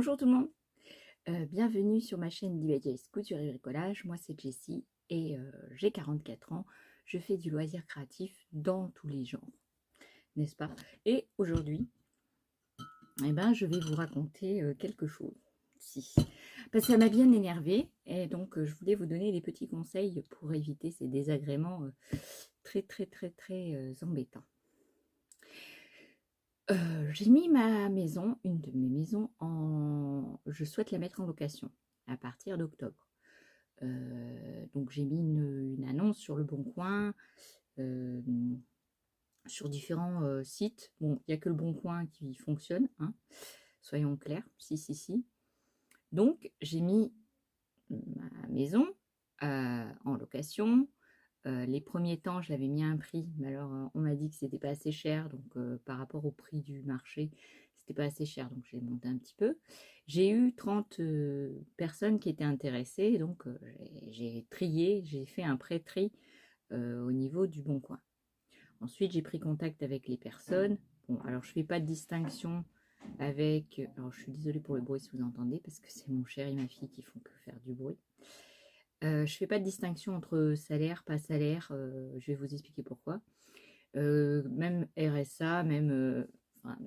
Bonjour tout le monde, bienvenue sur ma chaîne DIY's Couture et Bricolage. Moi c'est Jessie et j'ai 44 ans. Je fais du loisir créatif dans tous les genres, n'est-ce pas? Et aujourd'hui, je vais vous raconter quelque chose. Si. Parce que ça m'a bien énervée et donc je voulais vous donner des petits conseils pour éviter ces désagréments très embêtants. J'ai mis ma maison, une de mes maisons, je souhaite la mettre en location à partir d'octobre. Donc j'ai mis une annonce sur Le Bon Coin, sur différents sites. Bon, il n'y a que Le Bon Coin qui fonctionne, hein, soyons clairs, si. Donc j'ai mis ma maison en location. Les premiers temps, j'avais mis un prix, mais alors on m'a dit que c'était pas assez cher, donc par rapport au prix du marché, c'était pas assez cher, donc j'ai monté un petit peu. J'ai eu 30 personnes qui étaient intéressées, donc j'ai trié, j'ai fait un pré-tri au niveau du Bon Coin. Ensuite, j'ai pris contact avec les personnes. Bon, alors je fais pas de distinction avec... Alors je suis désolée pour le bruit si vous entendez, parce que c'est mon chéri et ma fille qui font que faire du bruit. Je fais pas de distinction entre salaire, pas salaire, je vais vous expliquer pourquoi. Même RSA, même... enfin,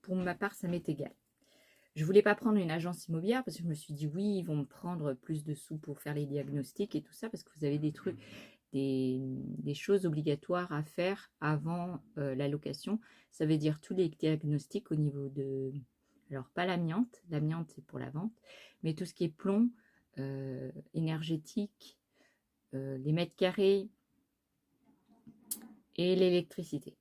pour ma part, ça m'est égal. Je voulais pas prendre une agence immobilière parce que je me suis dit oui, ils vont me prendre plus de sous pour faire les diagnostics et tout ça parce que vous avez des trucs, des choses obligatoires à faire avant la location. Ça veut dire tous les diagnostics au niveau de... Alors pas l'amiante c'est pour la vente, mais tout ce qui est plomb, énergétique, les mètres carrés et l'électricité.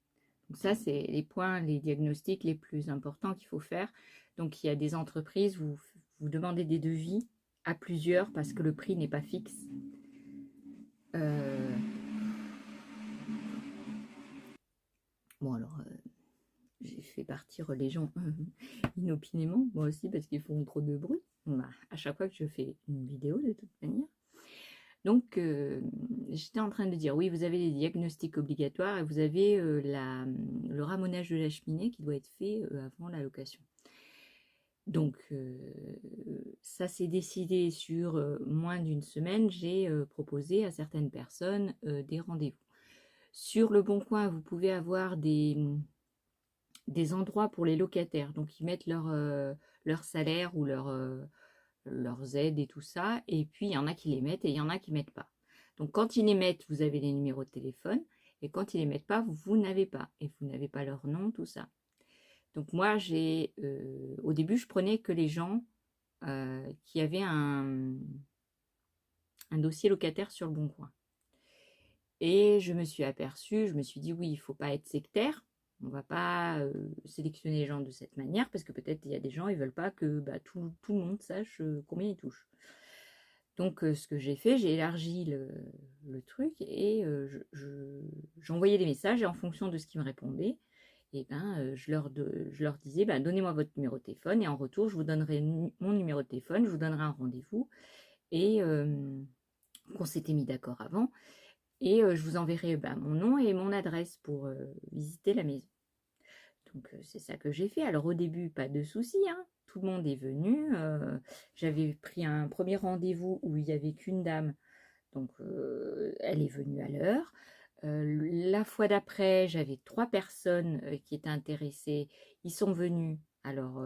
Donc ça, c'est les points, les diagnostics les plus importants qu'il faut faire. Donc il y a des entreprises où vous demandez des devis à plusieurs parce que le prix n'est pas fixe. Bon alors, j'ai fait partir les gens inopinément, moi aussi parce qu'ils font trop de bruit. Bah, à chaque fois que je fais une vidéo de toute manière. Donc, j'étais en train de dire, oui, vous avez les diagnostics obligatoires et vous avez le ramonage de la cheminée qui doit être fait avant la location. Donc, ça s'est décidé sur moins d'une semaine. J'ai proposé à certaines personnes des rendez-vous. Sur Le Bon Coin, vous pouvez avoir des endroits pour les locataires. Donc, ils mettent leur salaire ou leurs aides et tout ça. Et puis, il y en a qui les mettent et il y en a qui ne mettent pas. Donc, quand ils les mettent, vous avez les numéros de téléphone. Et quand ils ne les mettent pas, vous n'avez pas. Et vous n'avez pas leur nom, tout ça. Donc, moi, au début, je prenais que les gens qui avaient un dossier locataire sur Le Bon Coin. Et je me suis aperçue, je me suis dit, oui, il ne faut pas être sectaire. On ne va pas sélectionner les gens de cette manière parce que peut-être il y a des gens, ils ne veulent pas que tout le monde sache combien ils touchent. Donc, ce que j'ai fait, j'ai élargi le truc et j'envoyais des messages et en fonction de ce qu'ils me répondaient, et je leur disais, donnez-moi votre numéro de téléphone et en retour, je vous donnerai mon numéro de téléphone, je vous donnerai un rendez-vous et qu'on s'était mis d'accord avant. Et je vous enverrai mon nom et mon adresse pour visiter la maison. Donc, c'est ça que j'ai fait. Alors, au début, pas de soucis, hein. Tout le monde est venu. J'avais pris un premier rendez-vous où il n'y avait qu'une dame. Donc, elle est venue à l'heure. La fois d'après, j'avais 3 personnes qui étaient intéressées. Ils sont venus. Alors,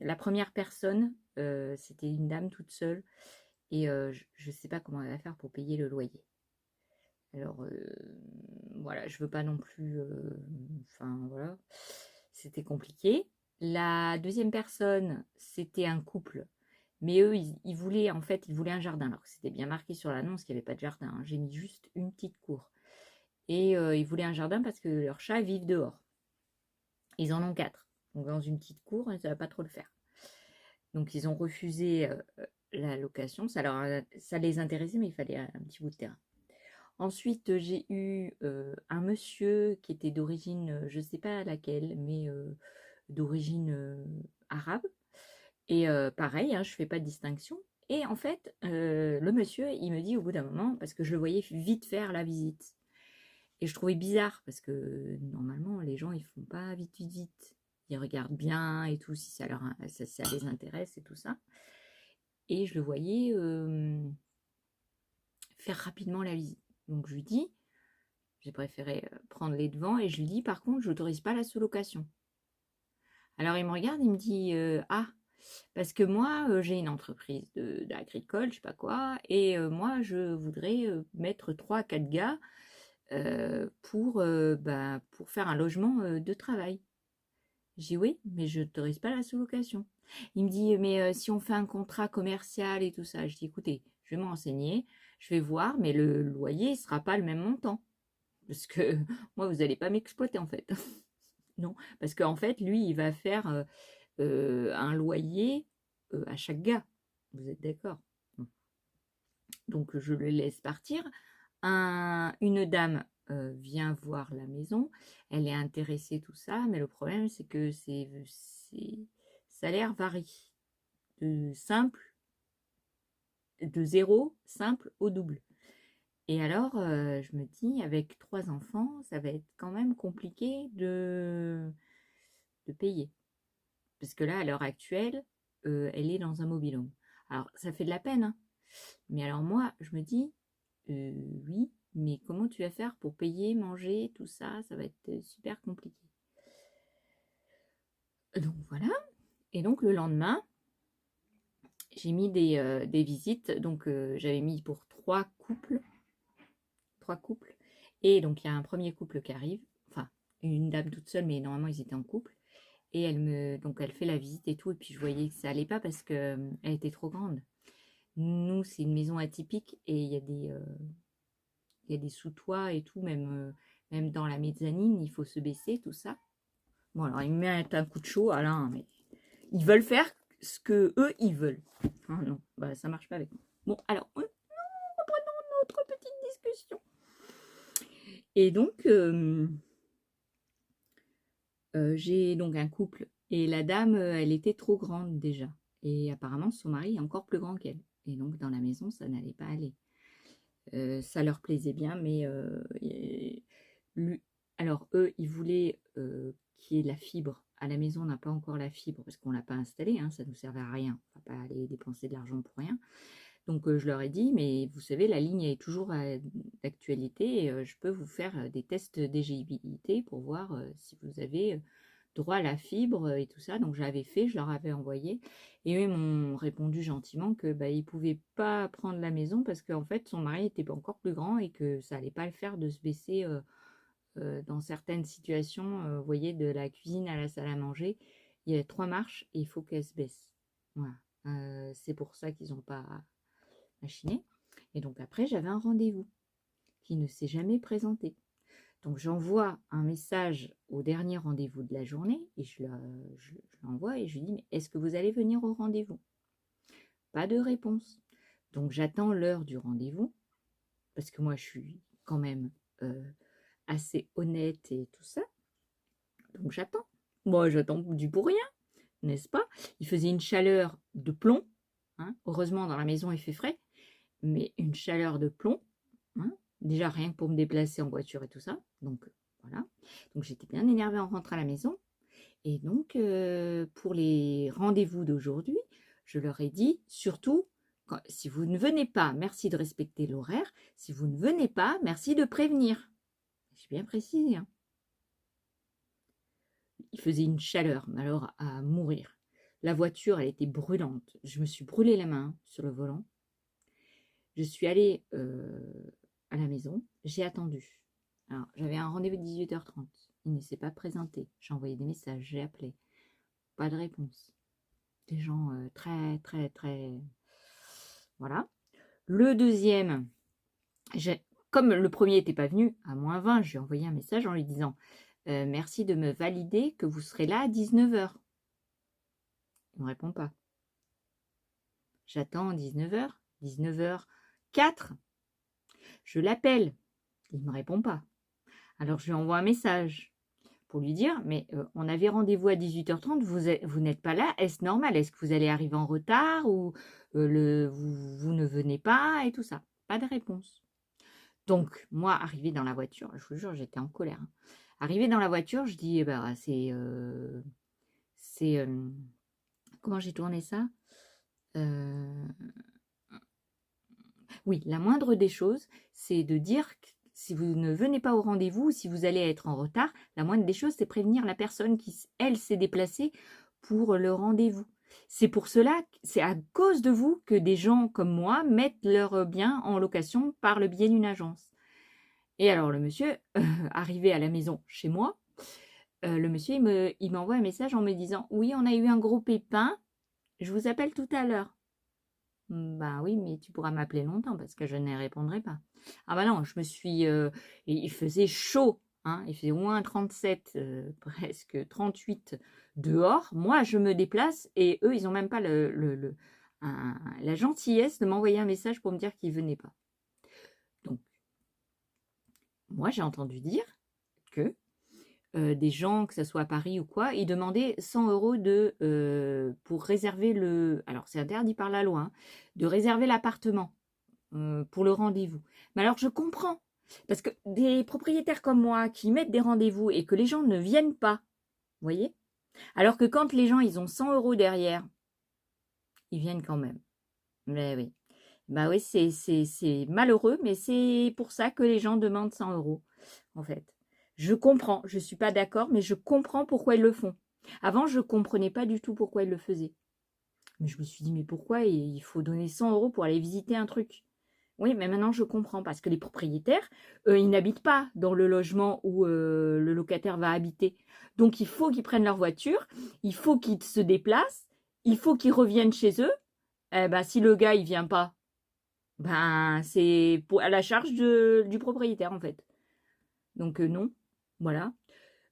la première personne, c'était une dame toute seule. Et je ne sais pas comment elle va faire pour payer le loyer. Alors, voilà, je veux pas non plus... Enfin, voilà, c'était compliqué. La deuxième personne, c'était un couple. Mais eux, ils voulaient, en fait, ils voulaient un jardin. Alors que c'était bien marqué sur l'annonce qu'il n'y avait pas de jardin, hein. J'ai mis juste une petite cour. Et ils voulaient un jardin parce que leurs chats vivent dehors. Ils en ont 4. Donc, dans une petite cour, ça ne va pas trop le faire. Donc, ils ont refusé la location. Ça les intéressait, mais il fallait un petit bout de terrain. Ensuite, j'ai eu un monsieur qui était d'origine, je ne sais pas laquelle, mais d'origine arabe. Et pareil, hein, je ne fais pas de distinction. Et en fait, le monsieur, il me dit au bout d'un moment, parce que je le voyais vite faire la visite. Et je trouvais bizarre, parce que normalement, les gens, ils font pas vite. ils regardent bien et tout, si ça les intéresse et tout ça. Et je le voyais faire rapidement la visite. Donc je lui dis, j'ai préféré prendre les devants et je lui dis, par contre, je n'autorise pas la sous-location. Alors il me regarde, il me dit, ah, parce que moi, j'ai une entreprise d'agricole, je sais pas quoi, et moi, je voudrais mettre 3 à 4 gars pour faire un logement de travail. J'ai dit oui, mais je n'autorise pas la sous-location. Il me dit, mais si on fait un contrat commercial et tout ça, je dis, écoutez, je vais me renseigner, je vais voir, mais le loyer ne sera pas le même montant. Parce que moi, vous n'allez pas m'exploiter en fait. Non, parce qu'en fait, lui, il va faire un loyer à chaque gars. Vous êtes d'accord? Donc, je le laisse partir. Une dame vient voir la maison. Elle est intéressée, tout ça. Mais le problème, c'est que ses salaires varient de zéro simple au double. Et alors, je me dis, avec 3 enfants, ça va être quand même compliqué de payer. Parce que là, à l'heure actuelle, elle est dans un mobil-home. Alors, ça fait de la peine, hein. Mais alors moi, je me dis, oui, mais comment tu vas faire pour payer, manger, tout ça? Ça va être super compliqué. Donc voilà. Et donc le lendemain, j'ai mis des visites. Donc j'avais mis pour 3 couples. 3 couples. Et donc il y a un premier couple qui arrive. Enfin, une dame toute seule, mais normalement ils étaient en couple. Et elle fait la visite et tout. Et puis je voyais que ça allait pas parce que elle était trop grande. Nous, c'est une maison atypique et il y a des sous-toits et tout, même dans la mezzanine, il faut se baisser, tout ça. Bon, alors ils me mettent un coup de chaud, Alain, mais ils veulent faire ce que eux ils veulent. Ah non, bah ça marche pas avec moi. Bon, alors, reprenons notre petite discussion. Et donc, j'ai donc un couple et la dame, elle était trop grande déjà. Et apparemment, son mari est encore plus grand qu'elle. Et donc, dans la maison, ça n'allait pas aller. Ça leur plaisait bien, mais alors eux, ils voulaient qu'il y ait la fibre. À la maison, on n'a pas encore la fibre parce qu'on ne l'a pas installée, hein, ça ne nous servait à rien. On ne va pas aller dépenser de l'argent pour rien. Donc je leur ai dit, mais vous savez, la ligne est toujours d'actualité et je peux vous faire des tests d'éligibilité pour voir si vous avez droit à la fibre et tout ça. Donc j'avais fait, je leur avais envoyé et eux m'ont répondu gentiment que ils ne pouvaient pas prendre la maison parce qu'en fait son mari était encore plus grand et que ça allait pas le faire de se baisser dans certaines situations. Vous voyez, de la cuisine à la salle à manger, il y a 3 marches et il faut qu'elle se baisse. Voilà. C'est pour ça qu'ils n'ont pas machiné. Et donc après, j'avais un rendez-vous qui ne s'est jamais présenté. Donc j'envoie un message au dernier rendez-vous de la journée et je l'envoie et je lui dis, mais est-ce que vous allez venir au rendez-vous? Pas de réponse. Donc j'attends l'heure du rendez-vous parce que moi je suis quand même assez honnête et tout ça. Donc j'attends. Moi j'attends du pour rien, n'est-ce pas? Il faisait une chaleur de plomb. Hein. Heureusement dans la maison il fait frais. Mais une chaleur de plomb, hein, déjà rien que pour me déplacer en voiture et tout ça, donc voilà. Donc j'étais bien énervée en rentrant à la maison, et donc pour les rendez-vous d'aujourd'hui, je leur ai dit, surtout, si vous ne venez pas, merci de respecter l'horaire, si vous ne venez pas, merci de prévenir. J'ai bien précisé, hein. Il faisait une chaleur, mais alors à mourir. La voiture, elle était brûlante, je me suis brûlé la main sur le volant. Je suis allée à la maison, j'ai attendu. Alors, j'avais un rendez-vous de 18h30. Il ne s'est pas présenté. J'ai envoyé des messages, j'ai appelé. Pas de réponse. Des gens très, très, très... Voilà. Le deuxième, comme le premier n'était pas venu, à -20, j'ai envoyé un message en lui disant merci de me valider que vous serez là à 19h. Il ne me répond pas. J'attends 19h, 19h04. Je l'appelle, il ne me répond pas. Alors je lui envoie un message pour lui dire, mais on avait rendez-vous à 18h30, vous n'êtes pas là, est-ce normal? Est-ce que vous allez arriver en retard ou vous ne venez pas et tout ça? Pas de réponse. Donc moi, arrivée dans la voiture, je vous jure, j'étais en colère. Hein. Arrivée dans la voiture, je dis, c'est c'est... comment j'ai tourné ça? Oui, la moindre des choses, c'est de dire que si vous ne venez pas au rendez-vous, si vous allez être en retard, la moindre des choses, c'est prévenir la personne qui, elle, s'est déplacée pour le rendez-vous. C'est pour cela, c'est à cause de vous que des gens comme moi mettent leurs biens en location par le biais d'une agence. Et alors le monsieur, arrivé à la maison chez moi, le monsieur, il m'envoie un message en me disant « Oui, on a eu un gros pépin, je vous appelle tout à l'heure. » Bah oui, mais tu pourras m'appeler longtemps parce que je ne répondrai pas. Ah bah non, je me suis... il faisait chaud, hein, il faisait au moins 37, presque 38 dehors. Moi, je me déplace et eux, ils n'ont même pas la gentillesse de m'envoyer un message pour me dire qu'ils ne venaient pas. Donc, moi, j'ai entendu dire que des gens, que ce soit à Paris ou quoi, ils demandaient 100 € pour réserver le... Alors, c'est interdit par la loi, hein, de réserver l'appartement pour le rendez-vous. Mais alors, je comprends. Parce que des propriétaires comme moi qui mettent des rendez-vous et que les gens ne viennent pas, vous voyez? Alors que quand les gens, ils ont 100 € derrière, ils viennent quand même. Mais oui. Bah oui, c'est malheureux, mais c'est pour ça que les gens demandent 100 €, en fait. Je comprends, je ne suis pas d'accord, mais je comprends pourquoi ils le font. Avant, je ne comprenais pas du tout pourquoi ils le faisaient. Mais je me suis dit, mais pourquoi il faut donner 100 € pour aller visiter un truc? Oui, mais maintenant je comprends, parce que les propriétaires, ils n'habitent pas dans le logement où le locataire va habiter. Donc il faut qu'ils prennent leur voiture, il faut qu'ils se déplacent, il faut qu'ils reviennent chez eux. Eh ben, si le gars, il vient pas, ben, c'est à la charge du propriétaire, en fait. Donc, non, voilà.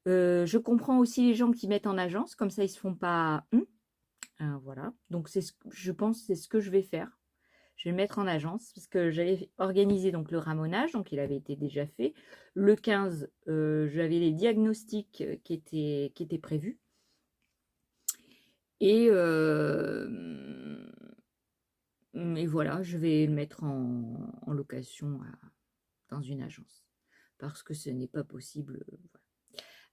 Je comprends aussi les gens qui mettent en agence, comme ça, ils se font pas... voilà. Donc, je pense que c'est ce que je vais faire. Je vais le mettre en agence, parce que j'avais organisé donc, le ramonage, donc il avait été déjà fait. Le 15, j'avais les diagnostics qui étaient prévus. Et voilà, je vais le mettre en location dans une agence. Parce que ce n'est pas possible. Voilà.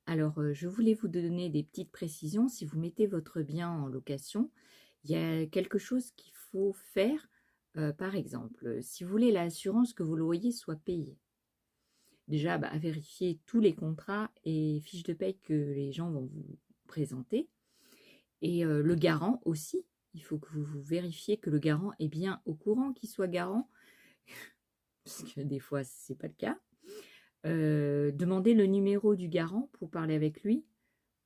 Alors, je voulais vous donner des petites précisions. Si vous mettez votre bien en location, il y a quelque chose qu'il faut faire. Par exemple, si vous voulez l'assurance que vos loyers soient payés. Déjà, vérifiez tous les contrats et fiches de paye que les gens vont vous présenter. Et le garant aussi. Il faut que vous vérifiez que le garant est bien au courant qu'il soit garant. Parce que des fois, ce n'est pas le cas. Demandez le numéro du garant pour parler avec lui.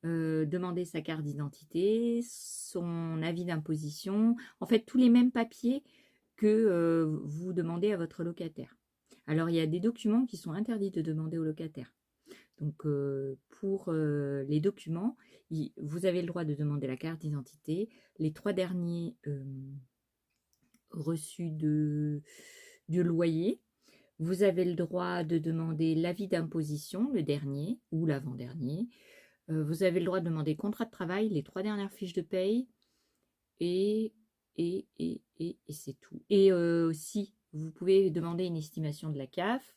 Demandez sa carte d'identité, son avis d'imposition. En fait, tous les mêmes papiers que vous demandez à votre locataire. Alors, il y a des documents qui sont interdits de demander au locataire. Donc, pour les documents, vous avez le droit de demander la carte d'identité, les 3 derniers reçus du loyer. Vous avez le droit de demander l'avis d'imposition, le dernier ou l'avant-dernier. Vous avez le droit de demander contrat de travail, les 3 dernières fiches de paye. Et c'est tout. Et aussi, vous pouvez demander une estimation de la CAF.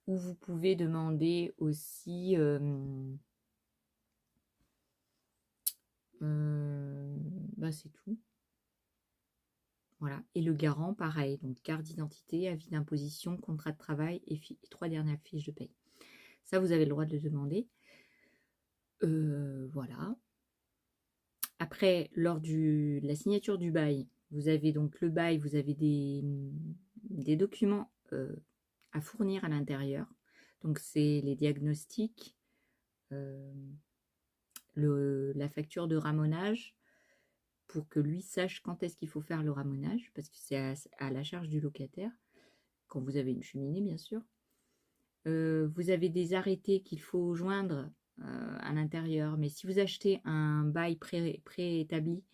Ou vous pouvez demander aussi... c'est tout. Voilà. Et le garant, pareil. Donc, carte d'identité, avis d'imposition, contrat de travail et 3 dernières fiches de paye. Ça, vous avez le droit de le demander. Voilà. Après, lors de la signature du bail, vous avez donc le bail, vous avez des documents à fournir à l'intérieur. Donc, c'est les diagnostics, la facture de ramonage, pour que lui sache quand est-ce qu'il faut faire le ramonage, parce que c'est à la charge du locataire, quand vous avez une cheminée, bien sûr. Vous avez des arrêtés qu'il faut joindre à l'intérieur, mais si vous achetez un bail préétabli,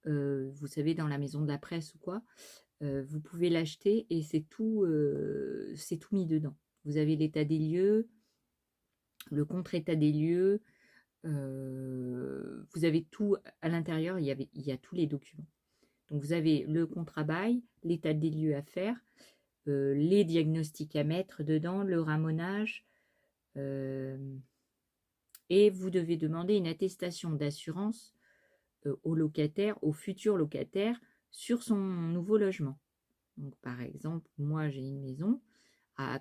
vous savez, dans la maison de la presse ou quoi, vous pouvez l'acheter et c'est tout mis dedans. Vous avez l'état des lieux, le contre-état des lieux, vous avez tout à l'intérieur, il y a tous les documents. Donc vous avez le contrat bail, l'état des lieux à faire, les diagnostics à mettre dedans, le ramonage, et vous devez demander une attestation d'assurance au locataire, au futur locataire, sur son nouveau logement. Donc, par exemple, moi, j'ai une maison.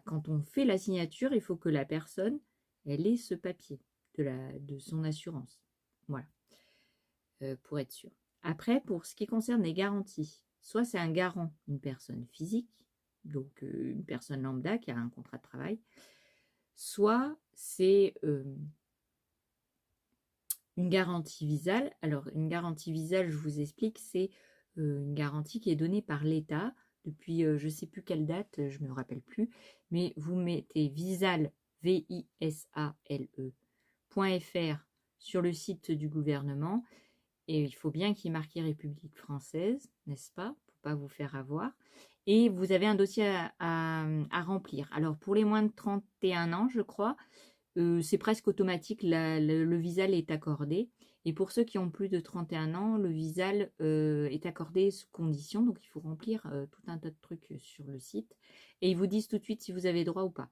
Quand on fait la signature, il faut que la personne, elle ait ce papier de son assurance. Voilà, pour être sûr. Après, pour ce qui concerne les garanties, soit c'est un garant, une personne physique, donc une personne lambda qui a un contrat de travail, soit c'est une garantie visale. Alors, une garantie visale, je vous explique, c'est une garantie qui est donnée par l'État depuis je ne sais plus quelle date, je ne me rappelle plus, mais vous mettez visale, visale.fr sur le site du gouvernement, et il faut bien qu'il y ait marqué République française, n'est-ce pas, pour ne pas vous faire avoir. Et vous avez un dossier à remplir. Alors, pour les moins de 31 ans, je crois, c'est presque automatique, le Visal est accordé. Et pour ceux qui ont plus de 31 ans, le Visal est accordé sous condition. Donc, il faut remplir tout un tas de trucs sur le site. Et ils vous disent tout de suite si vous avez droit ou pas.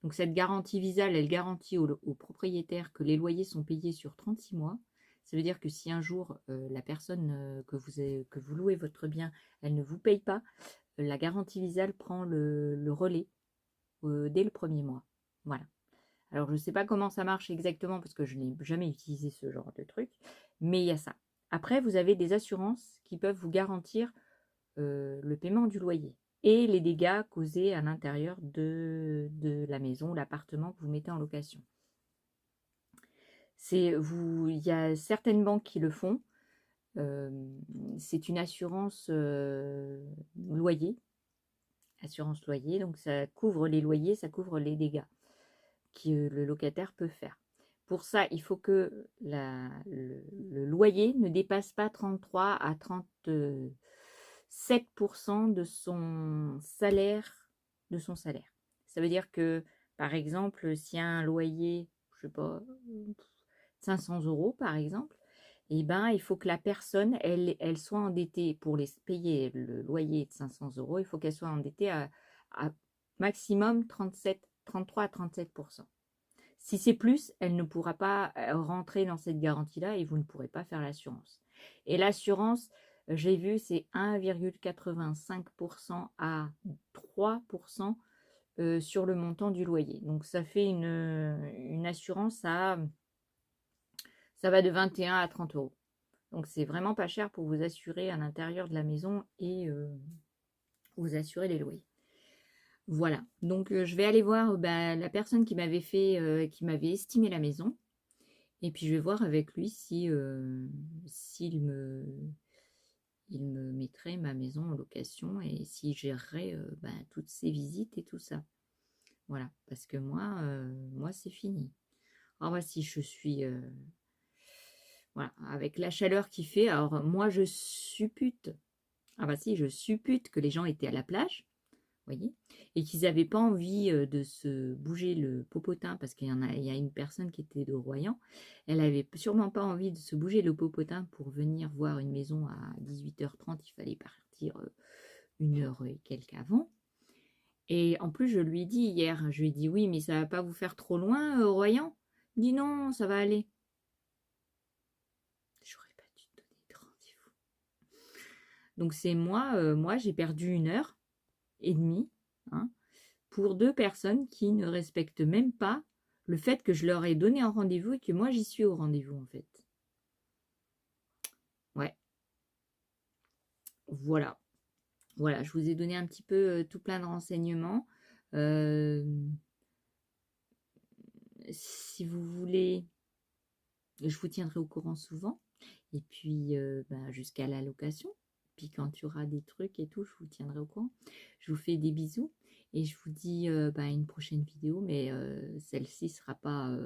Donc, cette garantie Visal, elle garantit aux propriétaires que les loyers sont payés sur 36 mois. Ça veut dire que si un jour, la personne que vous louez votre bien, elle ne vous paye pas, la garantie Visal prend le relais dès le premier mois. Voilà. Alors, je ne sais pas comment ça marche exactement parce que je n'ai jamais utilisé ce genre de truc, mais il y a ça. Après, vous avez des assurances qui peuvent vous garantir le paiement du loyer et les dégâts causés à l'intérieur de la maison, l'appartement que vous mettez en location. Il y a certaines banques qui le font. C'est une assurance loyer. Assurance loyer, donc ça couvre les loyers, ça couvre les dégâts que le locataire peut faire. Pour ça, il faut que le loyer ne dépasse pas 33 à 37% de son salaire. Ça veut dire que, par exemple, s'il y a un loyer, je sais pas, 500 € par exemple, eh ben, il faut que la personne, elle soit endettée pour payer le loyer de 500 €, il faut qu'elle soit endettée à maximum 33 à 37%. Si c'est plus, elle ne pourra pas rentrer dans cette garantie-là et vous ne pourrez pas faire l'assurance. Et l'assurance, j'ai vu, c'est 1,85% à 3% sur le montant du loyer. Donc, ça fait une assurance ça va de 21 à 30 €. Donc, c'est vraiment pas cher pour vous assurer à l'intérieur de la maison et vous assurer les loyers. Voilà, donc je vais aller voir la personne qui m'avait estimé la maison. Et puis je vais voir avec lui s'il me mettrait ma maison en location et s'il gérerait toutes ces visites et tout ça. Voilà, parce que moi c'est fini. Alors voici, je suis voilà, avec la chaleur qu'il fait. Alors moi je suppute, je suppute que les gens étaient à la plage. Voyez, et qu'ils n'avaient pas envie de se bouger le popotin, parce il y a une personne qui était de Royan, elle n'avait sûrement pas envie de se bouger le popotin pour venir voir une maison à 18h30, il fallait partir 1h et quelques avant. Et en plus, je lui ai dit hier, je lui ai dit oui, mais ça va pas vous faire trop loin, Royan? Il dit non, ça va aller. J'aurais pas dû te donner de rendez-vous. Donc c'est moi j'ai perdu 1h30, hein, pour 2 personnes qui ne respectent même pas le fait que je leur ai donné un rendez-vous et que moi j'y suis au rendez-vous en fait. Ouais. Voilà. Voilà, je vous ai donné un petit peu tout plein de renseignements. Si vous voulez, je vous tiendrai au courant souvent. Et puis jusqu'à la location. Puis quand il y aura des trucs et tout, je vous tiendrai au courant. Je vous fais des bisous. Et je vous dis à une prochaine vidéo, mais celle-ci sera pas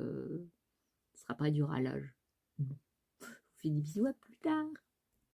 du râlage. Je vous fais des bisous, à plus tard.